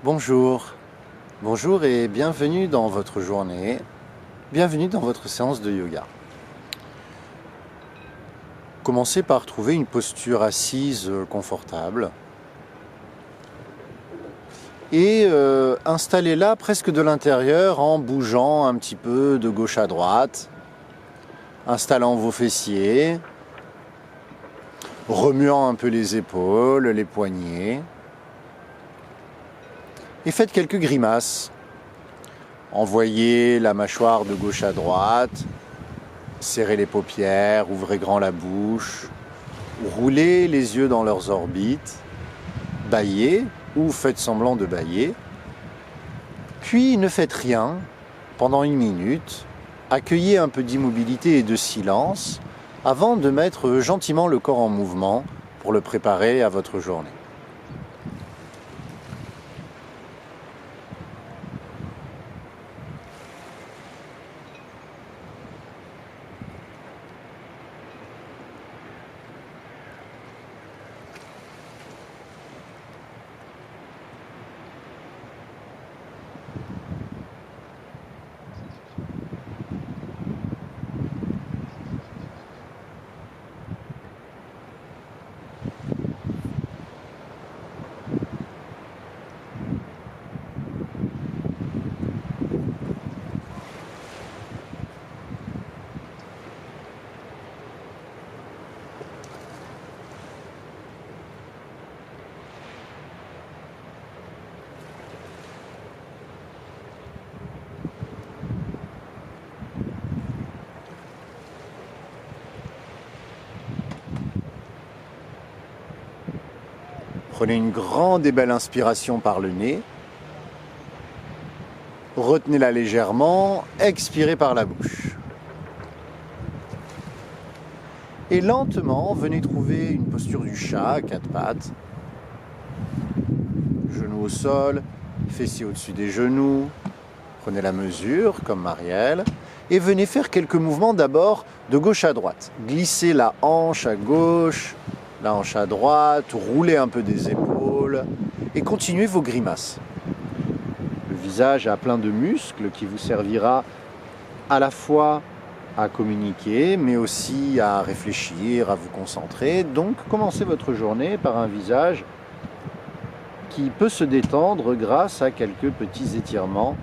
Bonjour, bonjour et bienvenue dans votre journée, bienvenue dans votre séance de yoga. Commencez par trouver une posture assise confortable et installez-la presque de l'intérieur en bougeant un petit peu de gauche à droite, installant vos fessiers, remuant un peu les épaules, les poignets. Et faites quelques grimaces. Envoyez la mâchoire de gauche à droite, serrez les paupières, ouvrez grand la bouche, roulez les yeux dans leurs orbites, bâillez ou faites semblant de bâiller. Puis ne faites rien pendant 1 minute, accueillez un peu d'immobilité et de silence avant de mettre gentiment le corps en mouvement pour le préparer à votre journée. Prenez une grande et belle inspiration par le nez. Retenez-la légèrement, expirez par la bouche. Et lentement, venez trouver une posture du chat à 4 pattes. Genoux au sol, fessiers au-dessus des genoux. Prenez la mesure, comme Marielle. Et venez faire quelques mouvements d'abord de gauche à droite. Glissez la hanche à gauche, la hanche à droite, roulez un peu des épaules et continuez vos grimaces. Le visage a plein de muscles qui vous servira à la fois à communiquer, mais aussi à réfléchir, à vous concentrer. Donc, commencez votre journée par un visage qui peut se détendre grâce à quelques petits étirements.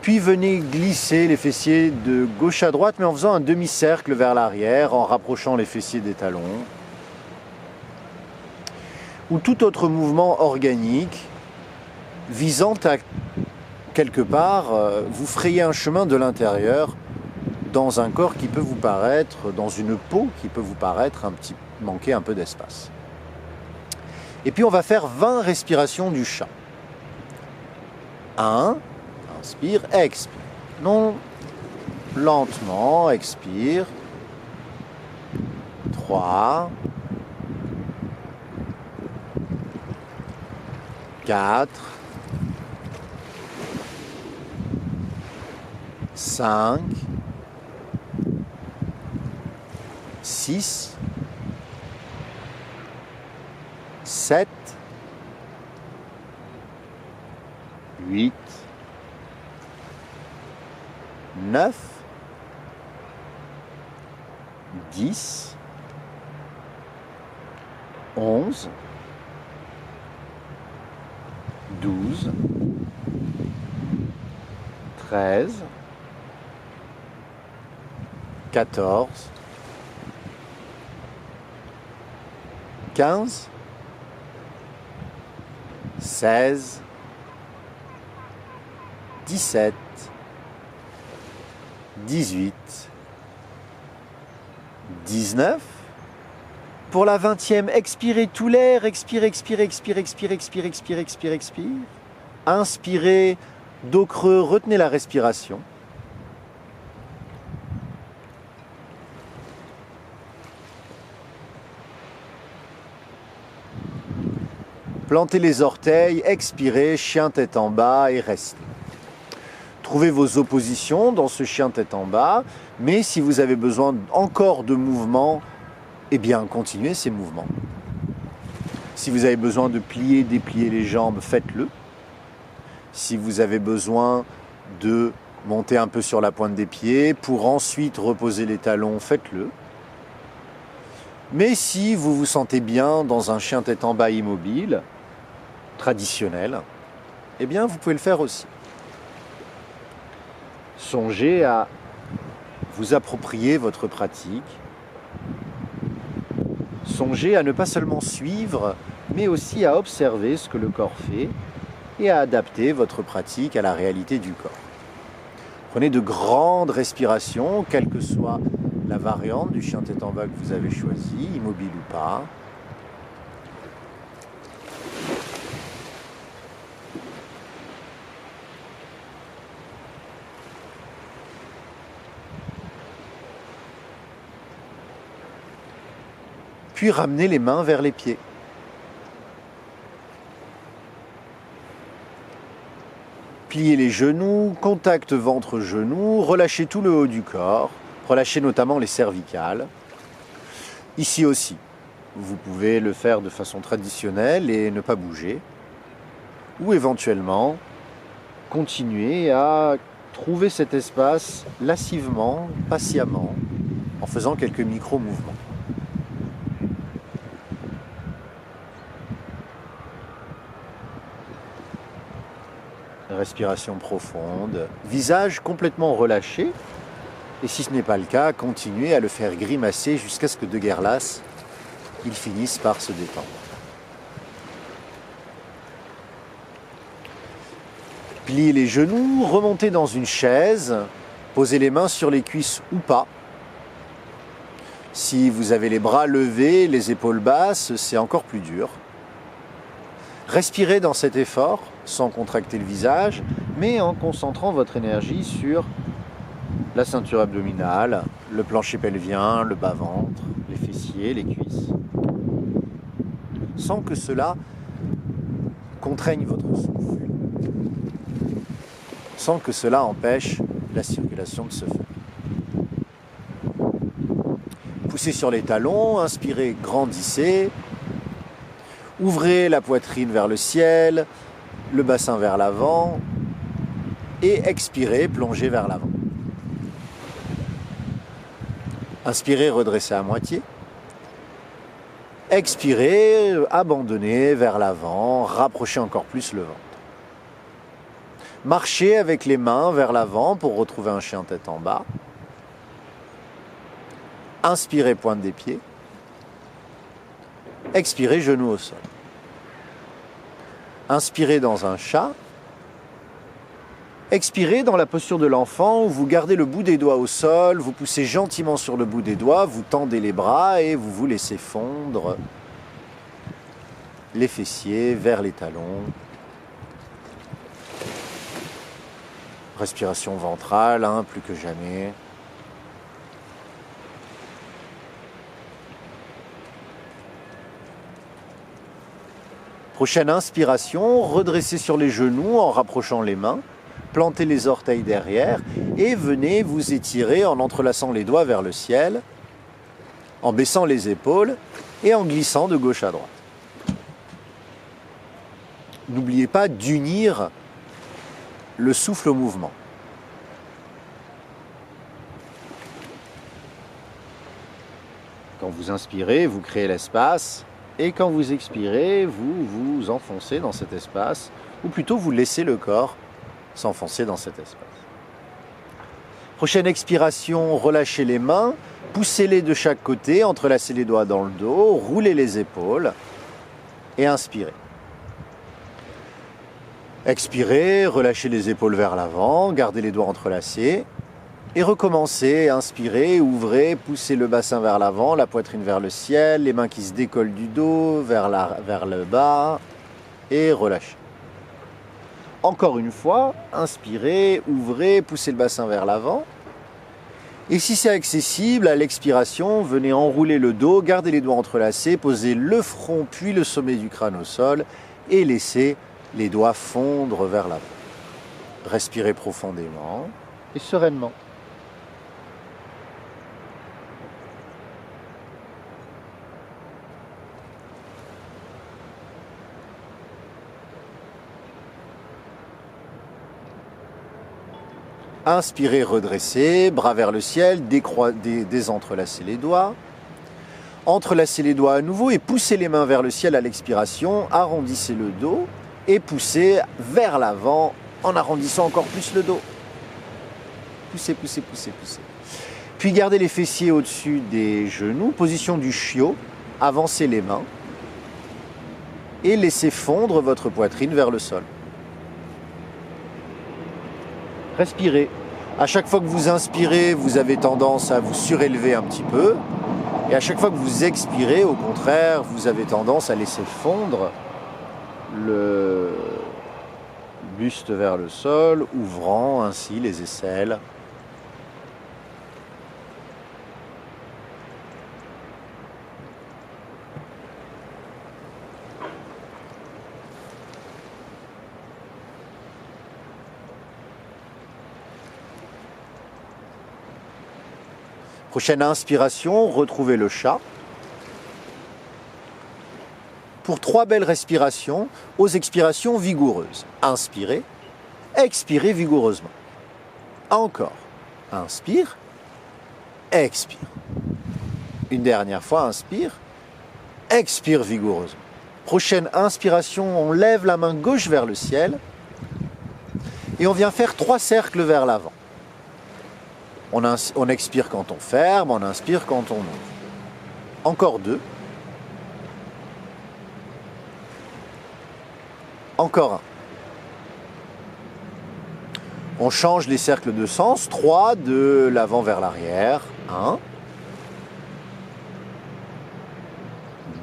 Puis venez glisser les fessiers de gauche à droite, mais en faisant un demi-cercle vers l'arrière, en rapprochant les fessiers des talons. Ou tout autre mouvement organique visant à, quelque part, vous frayer un chemin de l'intérieur dans un corps qui peut vous paraître, dans une peau qui peut vous paraître manquer un peu d'espace. Et puis on va faire 20 respirations du chat. 1, inspire, expire. Non, lentement, expire. 3, 4, 5, 6, 7, 8, 9, 10, 11, 12, 13, 14, 15, 16, 17, 18, 19. Pour la 20e, expirez tout l'air, expire, expire, expire, expire, expire, expire, expire, expire. Inspirez, dos creux, retenez la respiration. Plantez les orteils, expirez, chien tête en bas et restez. Trouvez vos oppositions dans ce chien tête en bas, mais si vous avez besoin encore de mouvement, eh bien continuez ces mouvements. Si vous avez besoin de plier, déplier les jambes, faites-le. Si vous avez besoin de monter un peu sur la pointe des pieds pour ensuite reposer les talons, faites-le. Mais si vous vous sentez bien dans un chien tête en bas immobile, traditionnel, eh bien vous pouvez le faire aussi. Songez à vous approprier votre pratique. Songez à ne pas seulement suivre, mais aussi à observer ce que le corps fait et à adapter votre pratique à la réalité du corps. Prenez de grandes respirations, quelle que soit la variante du chien tête en bas que vous avez choisi, immobile ou pas. Puis ramenez les mains vers les pieds. Pliez les genoux, contact ventre-genou, relâchez tout le haut du corps, relâchez notamment les cervicales. Ici aussi, vous pouvez le faire de façon traditionnelle et ne pas bouger. Ou éventuellement, continuer à trouver cet espace lascivement, patiemment, en faisant quelques micro-mouvements. Respiration profonde, visage complètement relâché. Et si ce n'est pas le cas, continuez à le faire grimacer jusqu'à ce que de guerre lasse, il finisse par se détendre. Pliez les genoux, remontez dans une chaise, posez les mains sur les cuisses ou pas. Si vous avez les bras levés, les épaules basses, c'est encore plus dur. Respirez dans cet effort, sans contracter le visage, mais en concentrant votre énergie sur la ceinture abdominale, le plancher pelvien, le bas-ventre, les fessiers, les cuisses. Sans que cela contraigne votre souffle. Sans que cela empêche la circulation de se faire. Poussez sur les talons, inspirez, grandissez. Ouvrez la poitrine vers le ciel, le bassin vers l'avant et expirez, plongez vers l'avant. Inspirez, redressez à moitié. Expirez, abandonnez vers l'avant, rapprochez encore plus le ventre. Marchez avec les mains vers l'avant pour retrouver un chien tête en bas. Inspirez, pointe des pieds. Expirez, genoux au sol. Inspirez dans un chat. Expirez dans la posture de l'enfant où vous gardez le bout des doigts au sol, vous poussez gentiment sur le bout des doigts, vous tendez les bras et vous vous laissez fondre les fessiers vers les talons. Respiration ventrale, plus que jamais. Prochaine inspiration, redressez sur les genoux en rapprochant les mains, plantez les orteils derrière et venez vous étirer en entrelaçant les doigts vers le ciel, en baissant les épaules et en glissant de gauche à droite. N'oubliez pas d'unir le souffle au mouvement. Quand vous inspirez, vous créez l'espace. Et quand vous expirez, vous vous enfoncez dans cet espace, ou plutôt vous laissez le corps s'enfoncer dans cet espace. Prochaine expiration, relâchez les mains, poussez-les de chaque côté, entrelacez les doigts dans le dos, roulez les épaules et inspirez. Expirez, relâchez les épaules vers l'avant, gardez les doigts entrelacés. Et recommencez, inspirez, ouvrez, poussez le bassin vers l'avant, la poitrine vers le ciel, les mains qui se décollent du dos vers le bas et relâchez. Encore une fois, inspirez, ouvrez, poussez le bassin vers l'avant. Et si c'est accessible, à l'expiration, venez enrouler le dos, gardez les doigts entrelacés, posez le front puis le sommet du crâne au sol et laissez les doigts fondre vers l'avant. Respirez profondément et sereinement. Inspirez, redressez, bras vers le ciel, désentrelacez les doigts. Entrelacez les doigts à nouveau et poussez les mains vers le ciel à l'expiration. Arrondissez le dos et poussez vers l'avant en arrondissant encore plus le dos. Poussez, poussez, poussez, poussez. Puis gardez les fessiers au-dessus des genoux, position du chiot. Avancez les mains et laissez fondre votre poitrine vers le sol. Respirez. À chaque fois que vous inspirez, vous avez tendance à vous surélever un petit peu. Et à chaque fois que vous expirez, au contraire, vous avez tendance à laisser fondre le buste vers le sol, ouvrant ainsi les aisselles. Prochaine inspiration, retrouvez le chat. Pour 3 belles respirations, aux expirations vigoureuses. Inspirez, expirez vigoureusement. Encore. Inspire, expire. Une dernière fois, inspire, expire vigoureusement. Prochaine inspiration, on lève la main gauche vers le ciel et on vient faire 3 cercles vers l'avant. On expire quand on ferme, on inspire quand on ouvre. Encore 2. Encore 1. On change les cercles de sens. 3 de l'avant vers l'arrière. 1.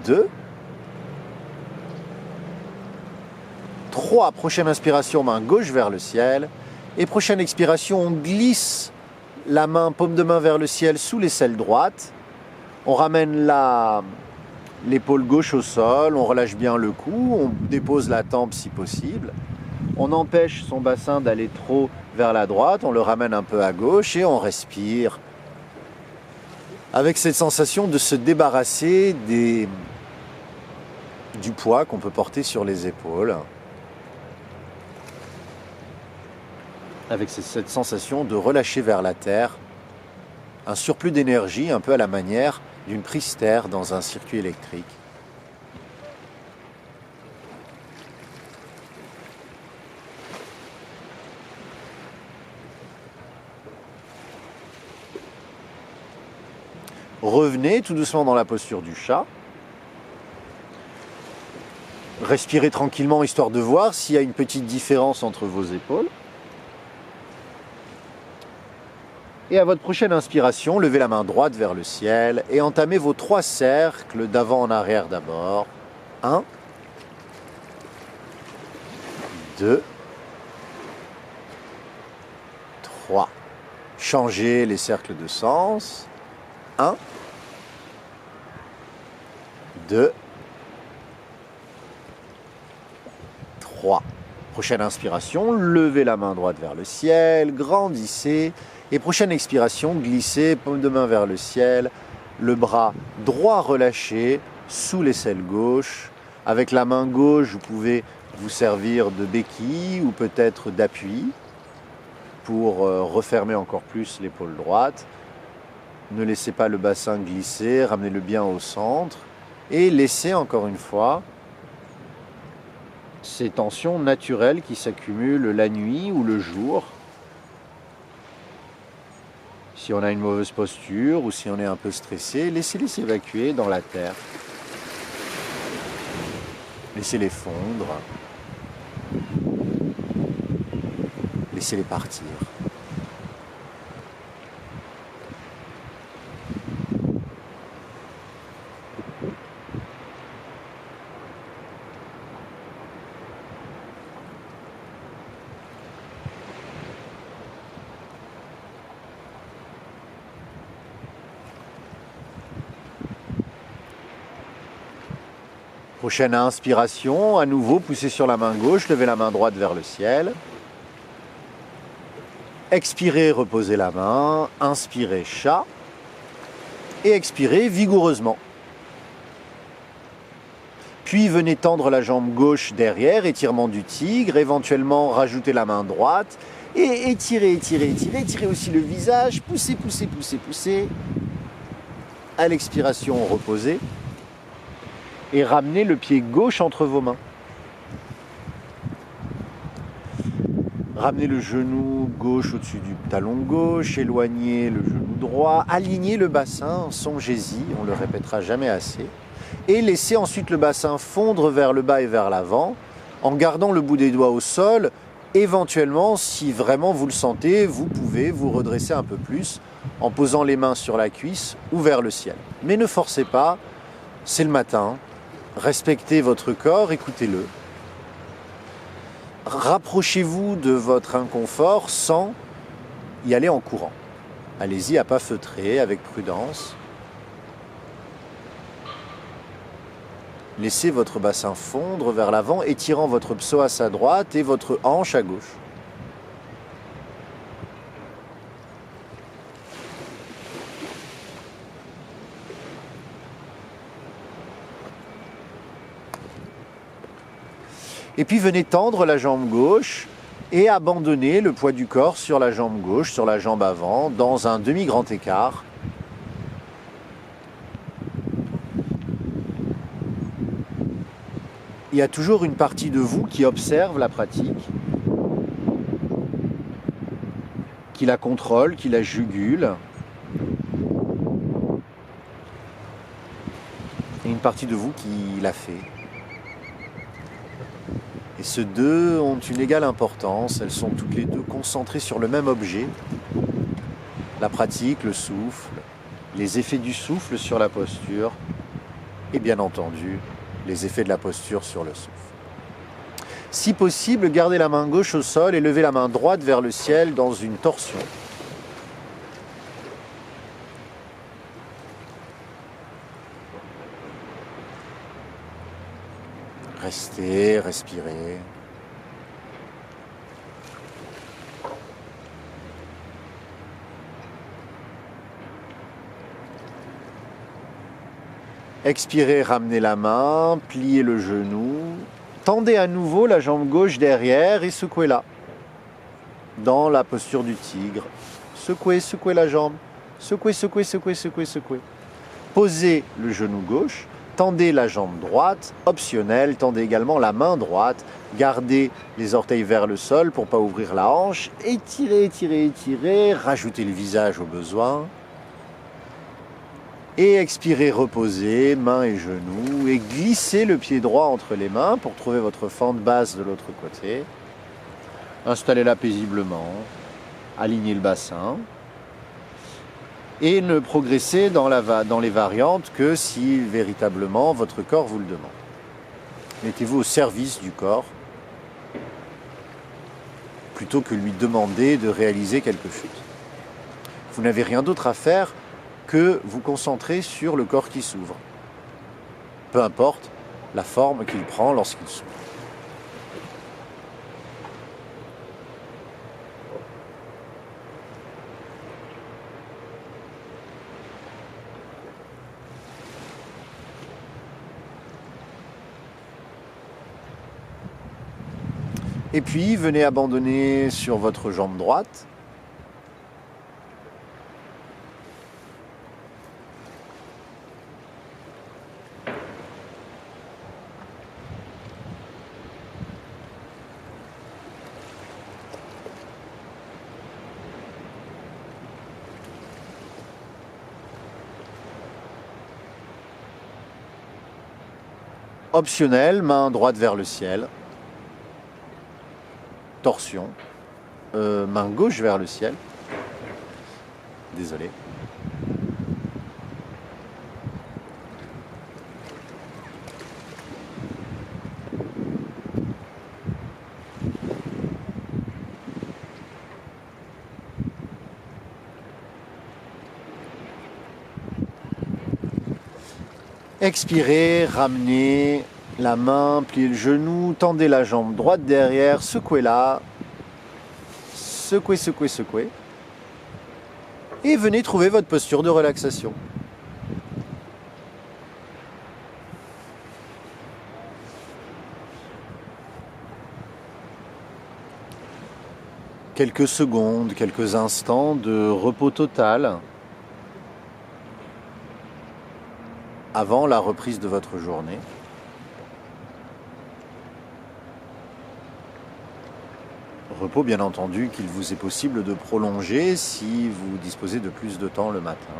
2. 3. Prochaine inspiration, main gauche vers le ciel. Et prochaine expiration, on glisse la main, paume de main vers le ciel sous l'aisselle droite. On ramène l'épaule gauche au sol, on relâche bien le cou, on dépose la tempe si possible. On empêche son bassin d'aller trop vers la droite, on le ramène un peu à gauche et on respire. Avec cette sensation de se débarrasser du poids qu'on peut porter sur les épaules. Avec cette sensation de relâcher vers la terre un surplus d'énergie un peu à la manière d'une prise terre dans un circuit électrique. Revenez tout doucement dans la posture du chat. Respirez tranquillement histoire de voir s'il y a une petite différence entre vos épaules. Et à votre prochaine inspiration, levez la main droite vers le ciel et entamez vos 3 cercles d'avant en arrière d'abord. 1, 2, 3. Changez les cercles de sens. 1, 2, 3. Prochaine inspiration, levez la main droite vers le ciel, grandissez. Et prochaine expiration, glissez, paume de main vers le ciel, le bras droit relâché sous l'aisselle gauche. Avec la main gauche, vous pouvez vous servir de béquille ou peut-être d'appui pour refermer encore plus l'épaule droite. Ne laissez pas le bassin glisser, ramenez-le bien au centre et laissez encore une fois ces tensions naturelles qui s'accumulent la nuit ou le jour. Si on a une mauvaise posture ou si on est un peu stressé, laissez-les s'évacuer dans la terre. Laissez-les fondre. Laissez-les partir. Prochaine inspiration, à nouveau, poussez sur la main gauche, levez la main droite vers le ciel. Expirez, reposez la main, inspirez, chat. Et expirez vigoureusement. Puis venez tendre la jambe gauche derrière, étirement du tigre, éventuellement rajoutez la main droite Et étirez, étirez, étirez, étirez aussi le visage, poussez, poussez, poussez, poussez. À l'expiration, reposez. Et ramenez le pied gauche entre vos mains. Ramenez le genou gauche au-dessus du talon gauche, éloignez le genou droit, alignez le bassin, songez-y, on ne le répétera jamais assez. Et laissez ensuite le bassin fondre vers le bas et vers l'avant, en gardant le bout des doigts au sol. Éventuellement, si vraiment vous le sentez, vous pouvez vous redresser un peu plus en posant les mains sur la cuisse ou vers le ciel. Mais ne forcez pas, c'est le matin, respectez votre corps, écoutez-le. Rapprochez-vous de votre inconfort sans y aller en courant. Allez-y à pas feutrer, avec prudence. Laissez votre bassin fondre vers l'avant, étirant votre psoas à droite et votre hanche à gauche. Et puis venez tendre la jambe gauche et abandonner le poids du corps sur la jambe gauche, sur la jambe avant, dans un demi-grand écart. Il y a toujours une partie de vous qui observe la pratique, qui la contrôle, qui la jugule. Et une partie de vous qui la fait. Et ces deux ont une égale importance, elles sont toutes les deux concentrées sur le même objet. La pratique, le souffle, les effets du souffle sur la posture et bien entendu les effets de la posture sur le souffle. Si possible, gardez la main gauche au sol et levez la main droite vers le ciel dans une torsion. Restez, respirez. Expirez, ramenez la main, pliez le genou, tendez à nouveau la jambe gauche derrière et secouez-la dans la posture du tigre. Secouez, secouez la jambe, secouez, secouez, secouez, secouez, secouez. Posez le genou gauche, tendez la jambe droite, optionnel, tendez également la main droite, gardez les orteils vers le sol pour ne pas ouvrir la hanche, étirez, étirez, étirez, rajoutez le visage au besoin. Et expirez, reposez, mains et genoux, et glissez le pied droit entre les mains pour trouver votre fente basse de l'autre côté. Installez-la paisiblement, alignez le bassin, et ne progressez dans les variantes que si véritablement votre corps vous le demande. Mettez-vous au service du corps, plutôt que lui demander de réaliser quelque chose. Vous n'avez rien d'autre à faire que vous concentrer sur le corps qui s'ouvre. Peu importe la forme qu'il prend lorsqu'il s'ouvre. Et puis, venez abandonner sur votre jambe droite. Optionnel, main droite vers le ciel. Torsion. Main gauche vers le ciel. Désolé. Expirez, ramenez la main, pliez le genou, tendez la jambe droite derrière, secouez-la, secouez, secouez, secouez. Et venez trouver votre posture de relaxation. quelques secondes, quelques instants de repos total avant la reprise de votre journée. Repos bien entendu qu'il vous est possible de prolonger si vous disposez de plus de temps le matin.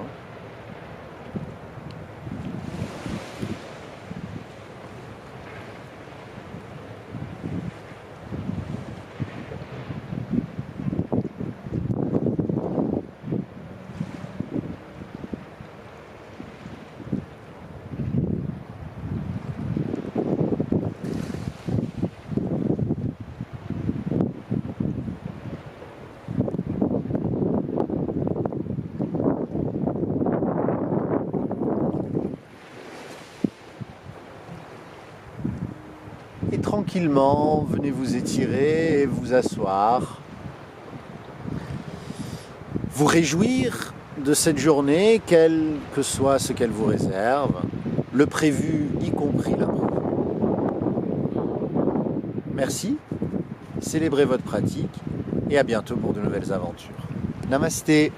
Et tranquillement, venez vous étirer et vous asseoir. Vous réjouir de cette journée, quel que soit ce qu'elle vous réserve, le prévu y compris l'imprévu. Merci, célébrez votre pratique et à bientôt pour de nouvelles aventures. Namasté.